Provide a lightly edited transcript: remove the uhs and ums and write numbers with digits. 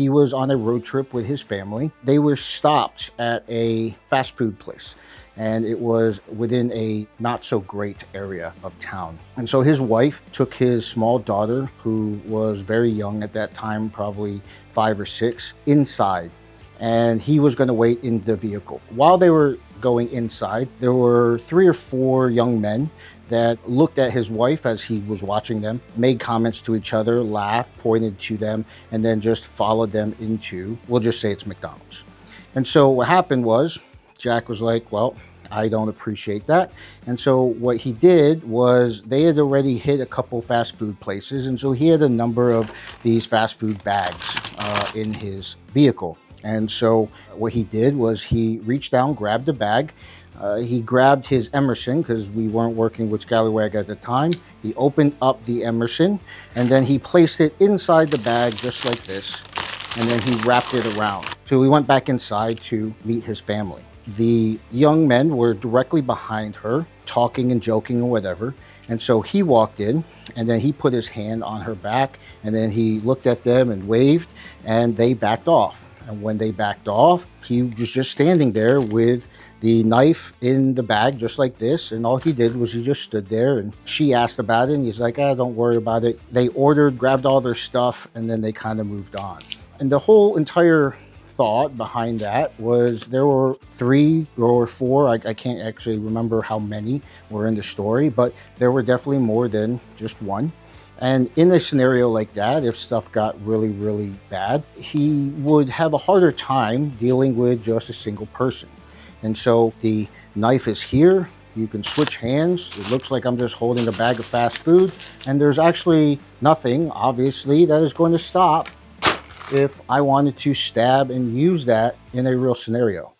He was on a road trip with his family. They were stopped at a fast food place, and it was within a not so great area of town. And so his wife took his small daughter, who was very young at that time, probably 5 or 6, inside. And he was going to wait in the vehicle. While they were going inside, there were 3 or 4 young men that looked at his wife as he was watching them, made comments to each other, laughed, pointed to them, and then just followed them into, we'll just say it's McDonald's. And so what happened was, Jack was like, well, I don't appreciate that. And so what he did was, they had already hit a couple fast food places, and so he had a number of these fast food bags in his vehicle. And so what he did was he reached down, grabbed a bag. He grabbed his Emerson, because we weren't working with Skallywag at the time. He opened up the Emerson, and then he placed it inside the bag just like this. And then he wrapped it around. So he went back inside to meet his family. The young men were directly behind her, talking and joking or whatever. And so he walked in, and then he put his hand on her back, and then he looked at them and waved, and they backed off. And when they backed off, he was just standing there with the knife in the bag, just like this. And all he did was he just stood there, and she asked about it, and he's like, don't worry about it. They ordered, grabbed all their stuff, and then they kind of moved on. And the whole entire thought behind that was, there were 3 or 4, I can't actually remember how many were in the story, but there were definitely more than just one. And in a scenario like that, if stuff got really, really bad, he would have a harder time dealing with just a single person. And so the knife is here. You can switch hands. It looks like I'm just holding a bag of fast food. And there's actually nothing, obviously, that is going to stop if I wanted to stab and use that in a real scenario.